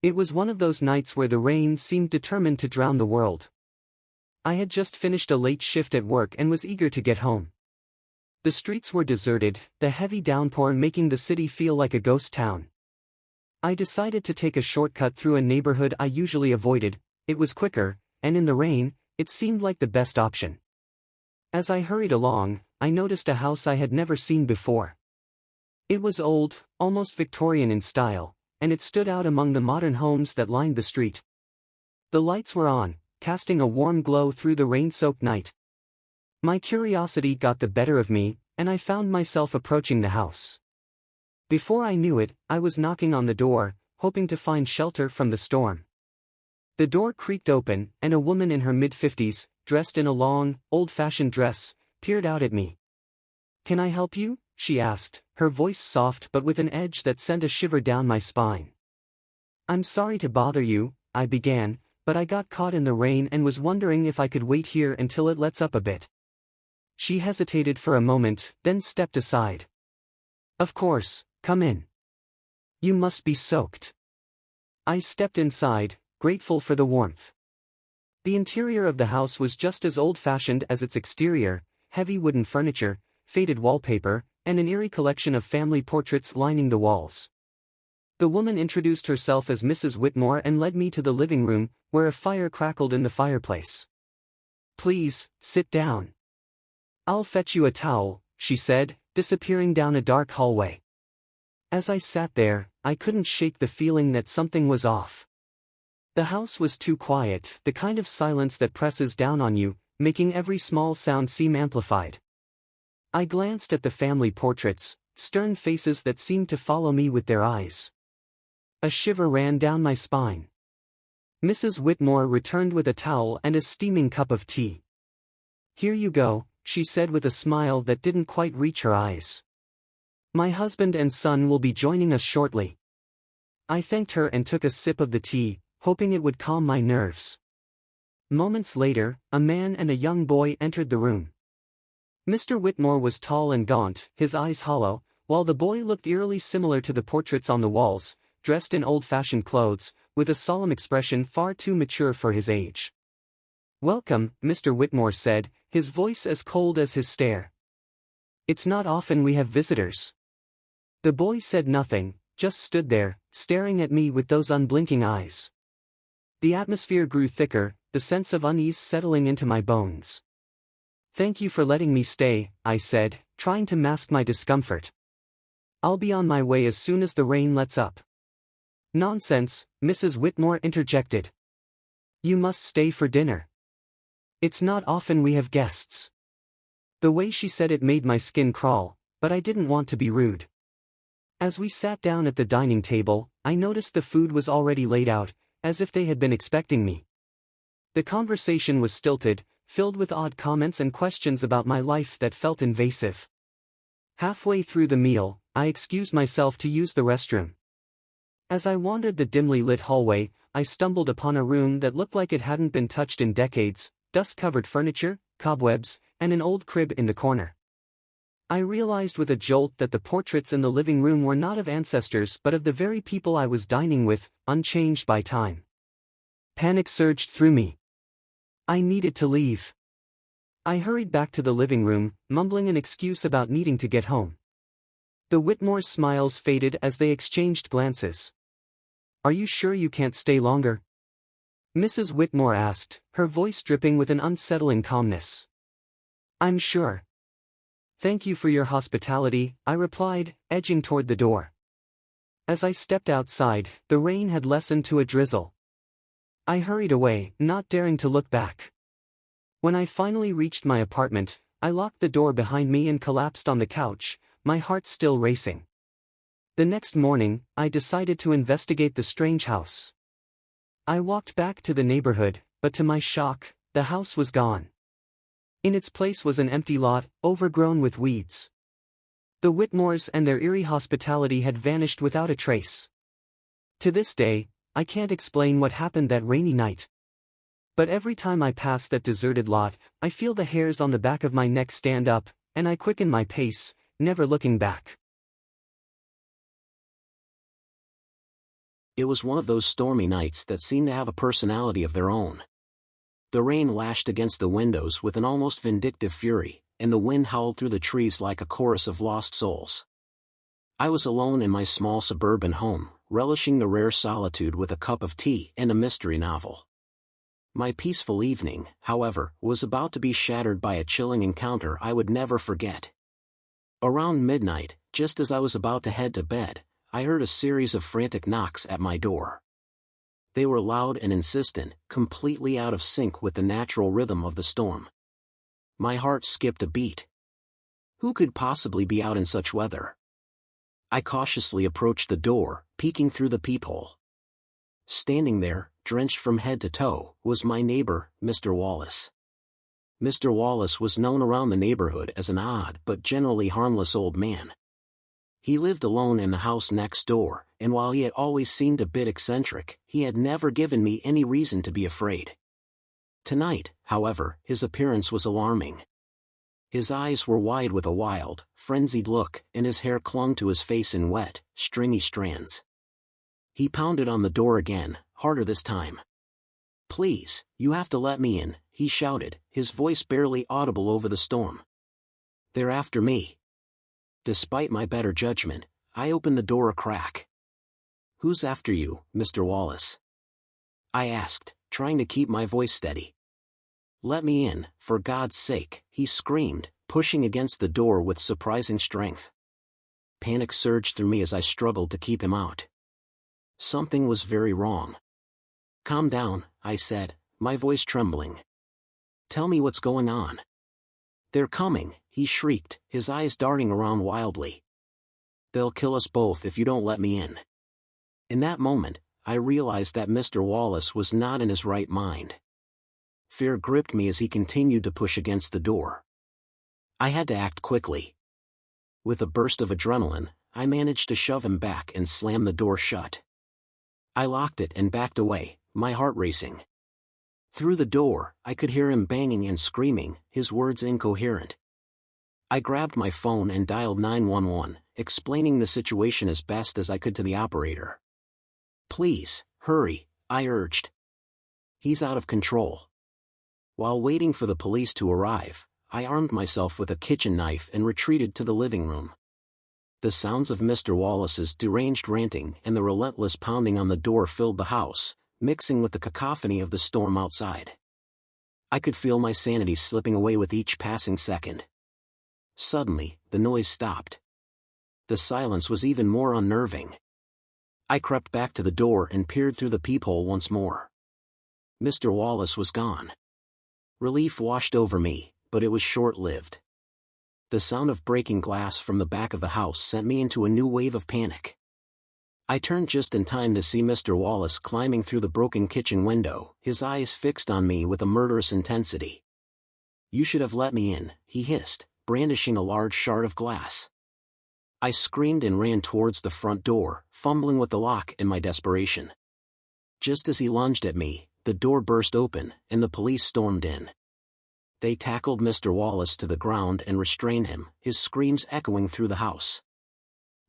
It was one of those nights where the rain seemed determined to drown the world. I had just finished a late shift at work and was eager to get home. The streets were deserted, the heavy downpour making the city feel like a ghost town. I decided to take a shortcut through a neighborhood I usually avoided. It was quicker, and in the rain, it seemed like the best option. As I hurried along, I noticed a house I had never seen before. It was old, almost Victorian in style, and it stood out among the modern homes that lined the street. The lights were on, casting a warm glow through the rain-soaked night. My curiosity got the better of me, and I found myself approaching the house. Before I knew it, I was knocking on the door, hoping to find shelter from the storm. The door creaked open, and a woman in her mid-50s, dressed in a long, old-fashioned dress, peered out at me. "Can I help you?" she asked, her voice soft but with an edge that sent a shiver down my spine. "I'm sorry to bother you," I began, but I got caught in the rain and was wondering if I could wait here until it lets up a bit. She hesitated for a moment, then stepped aside. "Of course, come in. You must be soaked." I stepped inside, grateful for the warmth. The interior of the house was just as old-fashioned as its exterior, heavy wooden furniture, faded wallpaper, and an eerie collection of family portraits lining the walls. The woman introduced herself as Mrs. Whitmore and led me to the living room, where a fire crackled in the fireplace. "Please, sit down. I'll fetch you a towel," she said, disappearing down a dark hallway. As I sat there, I couldn't shake the feeling that something was off. The house was too quiet, the kind of silence that presses down on you, making every small sound seem amplified. I glanced at the family portraits, stern faces that seemed to follow me with their eyes. A shiver ran down my spine. Mrs. Whitmore returned with a towel and a steaming cup of tea. "Here you go," she said with a smile that didn't quite reach her eyes. "My husband and son will be joining us shortly." I thanked her and took a sip of the tea, hoping it would calm my nerves. Moments later, a man and a young boy entered the room. Mr. Whitmore was tall and gaunt, his eyes hollow, while the boy looked eerily similar to the portraits on the walls, dressed in old-fashioned clothes, with a solemn expression far too mature for his age. "Welcome," Mr. Whitmore said, his voice as cold as his stare. "It's not often we have visitors." The boy said nothing, just stood there, staring at me with those unblinking eyes. The atmosphere grew thicker, the sense of unease settling into my bones. "Thank you for letting me stay," I said, trying to mask my discomfort. "I'll be on my way as soon as the rain lets up." "Nonsense," Mrs. Whitmore interjected. "You must stay for dinner. It's not often we have guests." The way she said it made my skin crawl, but I didn't want to be rude. As we sat down at the dining table, I noticed the food was already laid out, as if they had been expecting me. The conversation was stilted, filled with odd comments and questions about my life that felt invasive. Halfway through the meal, I excused myself to use the restroom. As I wandered the dimly lit hallway, I stumbled upon a room that looked like it hadn't been touched in decades, dust-covered furniture, cobwebs, and an old crib in the corner. I realized with a jolt that the portraits in the living room were not of ancestors but of the very people I was dining with, unchanged by time. Panic surged through me. I needed to leave. I hurried back to the living room, mumbling an excuse about needing to get home. The Whitmore's smiles faded as they exchanged glances. "Are you sure you can't stay longer?" Mrs. Whitmore asked, her voice dripping with an unsettling calmness. "I'm sure." "Thank you for your hospitality," I replied, edging toward the door. As I stepped outside, the rain had lessened to a drizzle. I hurried away, not daring to look back. When I finally reached my apartment, I locked the door behind me and collapsed on the couch, my heart still racing. The next morning, I decided to investigate the strange house. I walked back to the neighborhood, but to my shock, the house was gone. In its place was an empty lot, overgrown with weeds. The Whitmores and their eerie hospitality had vanished without a trace. To this day, I can't explain what happened that rainy night. But every time I pass that deserted lot, I feel the hairs on the back of my neck stand up, and I quicken my pace, never looking back. It was one of those stormy nights that seemed to have a personality of their own. The rain lashed against the windows with an almost vindictive fury, and the wind howled through the trees like a chorus of lost souls. I was alone in my small suburban home, relishing the rare solitude with a cup of tea and a mystery novel. My peaceful evening, however, was about to be shattered by a chilling encounter I would never forget. Around midnight, just as I was about to head to bed, I heard a series of frantic knocks at my door. They were loud and insistent, completely out of sync with the natural rhythm of the storm. My heart skipped a beat. Who could possibly be out in such weather? I cautiously approached the door, peeking through the peephole. Standing there, drenched from head to toe, was my neighbor, Mr. Wallace. Mr. Wallace was known around the neighborhood as an odd but generally harmless old man. He lived alone in the house next door, and while he had always seemed a bit eccentric, he had never given me any reason to be afraid. Tonight, however, his appearance was alarming. His eyes were wide with a wild, frenzied look, and his hair clung to his face in wet, stringy strands. He pounded on the door again, harder this time. "Please, you have to let me in," he shouted, his voice barely audible over the storm. "They're after me." Despite my better judgment, I opened the door a crack. "Who's after you, Mr. Wallace?" I asked, trying to keep my voice steady. "Let me in, for God's sake," he screamed, pushing against the door with surprising strength. Panic surged through me as I struggled to keep him out. Something was very wrong. "Calm down," I said, my voice trembling. "Tell me what's going on." "They're coming," he shrieked, his eyes darting around wildly. "They'll kill us both if you don't let me in." In that moment, I realized that Mr. Wallace was not in his right mind. Fear gripped me as he continued to push against the door. I had to act quickly. With a burst of adrenaline, I managed to shove him back and slam the door shut. I locked it and backed away, my heart racing. Through the door, I could hear him banging and screaming, his words incoherent. I grabbed my phone and dialed 911, explaining the situation as best as I could to the operator. "Please, hurry," I urged. "He's out of control." While waiting for the police to arrive, I armed myself with a kitchen knife and retreated to the living room. The sounds of Mr. Wallace's deranged ranting and the relentless pounding on the door filled the house, mixing with the cacophony of the storm outside. I could feel my sanity slipping away with each passing second. Suddenly, the noise stopped. The silence was even more unnerving. I crept back to the door and peered through the peephole once more. Mr. Wallace was gone. Relief washed over me, but it was short-lived. The sound of breaking glass from the back of the house sent me into a new wave of panic. I turned just in time to see Mr. Wallace climbing through the broken kitchen window, his eyes fixed on me with a murderous intensity. "You should have let me in," he hissed, brandishing a large shard of glass. I screamed and ran towards the front door, fumbling with the lock in my desperation. Just as he lunged at me, the door burst open, and the police stormed in. They tackled Mr. Wallace to the ground and restrained him, his screams echoing through the house.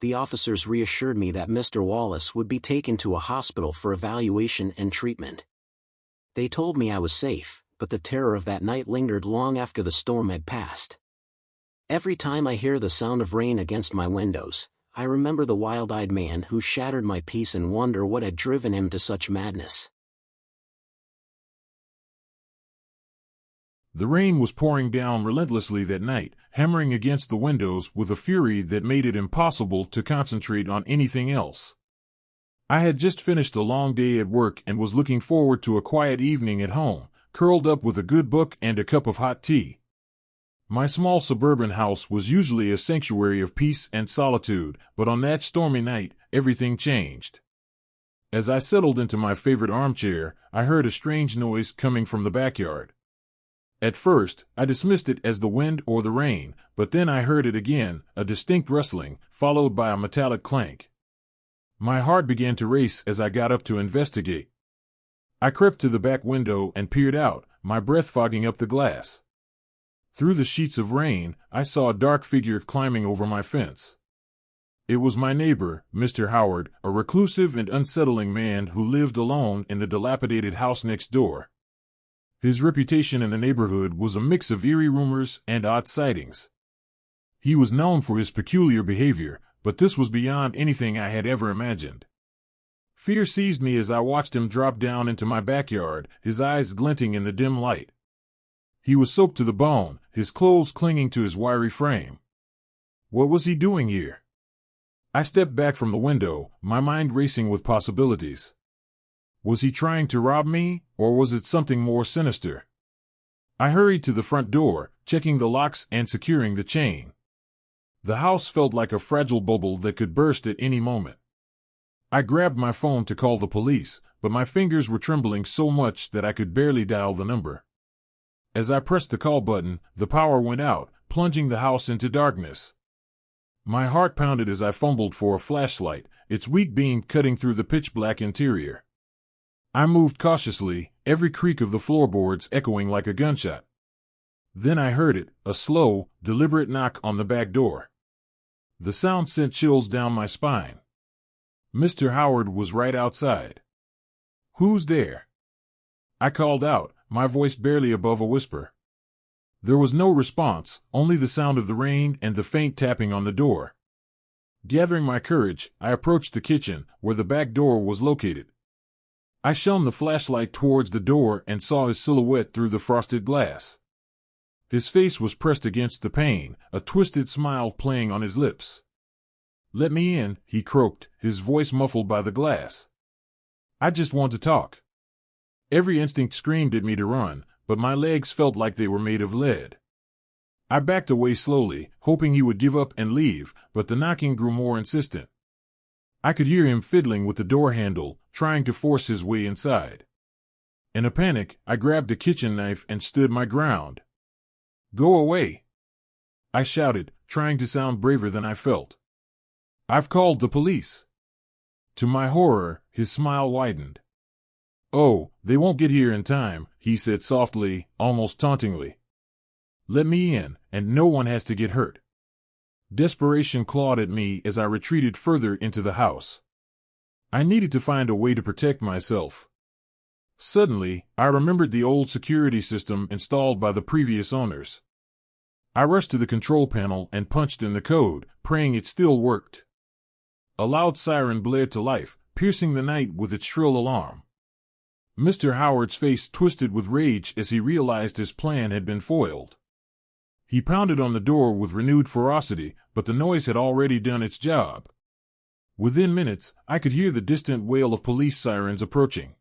The officers reassured me that Mr. Wallace would be taken to a hospital for evaluation and treatment. They told me I was safe, but the terror of that night lingered long after the storm had passed. Every time I hear the sound of rain against my windows, I remember the wild-eyed man who shattered my peace and wonder what had driven him to such madness. The rain was pouring down relentlessly that night, hammering against the windows with a fury that made it impossible to concentrate on anything else. I had just finished a long day at work and was looking forward to a quiet evening at home, curled up with a good book and a cup of hot tea. My small suburban house was usually a sanctuary of peace and solitude, but on that stormy night, everything changed. As I settled into my favorite armchair, I heard a strange noise coming from the backyard. At first, I dismissed it as the wind or the rain, but then I heard it again, a distinct rustling, followed by a metallic clank. My heart began to race as I got up to investigate. I crept to the back window and peered out, my breath fogging up the glass. Through the sheets of rain, I saw a dark figure climbing over my fence. It was my neighbor, Mr. Howard, a reclusive and unsettling man who lived alone in the dilapidated house next door. His reputation in the neighborhood was a mix of eerie rumors and odd sightings. He was known for his peculiar behavior, but this was beyond anything I had ever imagined. Fear seized me as I watched him drop down into my backyard, his eyes glinting in the dim light. He was soaked to the bone, his clothes clinging to his wiry frame. What was he doing here? I stepped back from the window, my mind racing with possibilities. Was he trying to rob me, or was it something more sinister? I hurried to the front door, checking the locks and securing the chain. The house felt like a fragile bubble that could burst at any moment. I grabbed my phone to call the police, but my fingers were trembling so much that I could barely dial the number. As I pressed the call button, the power went out, plunging the house into darkness. My heart pounded as I fumbled for a flashlight, its weak beam cutting through the pitch-black interior. I moved cautiously, every creak of the floorboards echoing like a gunshot. Then I heard it, a slow, deliberate knock on the back door. The sound sent chills down my spine. Mr. Howard was right outside. "Who's there?" I called out, my voice barely above a whisper. There was no response, only the sound of the rain and the faint tapping on the door. Gathering my courage, I approached the kitchen, where the back door was located. I shone the flashlight towards the door and saw his silhouette through the frosted glass. His face was pressed against the pane, a twisted smile playing on his lips. "Let me in," he croaked, his voice muffled by the glass. "I just want to talk." Every instinct screamed at me to run, but my legs felt like they were made of lead. I backed away slowly, hoping he would give up and leave, but the knocking grew more insistent. I could hear him fiddling with the door handle, trying to force his way inside. In a panic, I grabbed a kitchen knife and stood my ground. "Go away!" I shouted, trying to sound braver than I felt. "I've called the police." To my horror, his smile widened. "Oh, they won't get here in time," he said softly, almost tauntingly. "Let me in, and no one has to get hurt." Desperation clawed at me as I retreated further into the house. I needed to find a way to protect myself. Suddenly, I remembered the old security system installed by the previous owners. I rushed to the control panel and punched in the code, praying it still worked. A loud siren blared to life, piercing the night with its shrill alarm. Mr. Howard's face twisted with rage as he realized his plan had been foiled. He pounded on the door with renewed ferocity, but the noise had already done its job. Within minutes, I could hear the distant wail of police sirens approaching.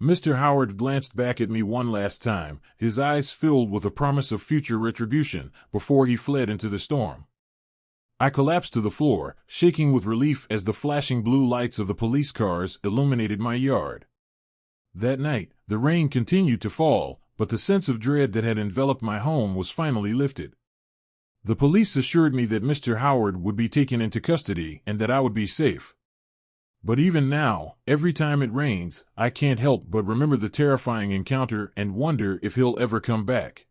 Mr. Howard glanced back at me one last time, his eyes filled with a promise of future retribution, before he fled into the storm. I collapsed to the floor, shaking with relief as the flashing blue lights of the police cars illuminated my yard. That night, the rain continued to fall, but the sense of dread that had enveloped my home was finally lifted. The police assured me that Mr. Howard would be taken into custody and that I would be safe. But even now, every time it rains, I can't help but remember the terrifying encounter and wonder if he'll ever come back.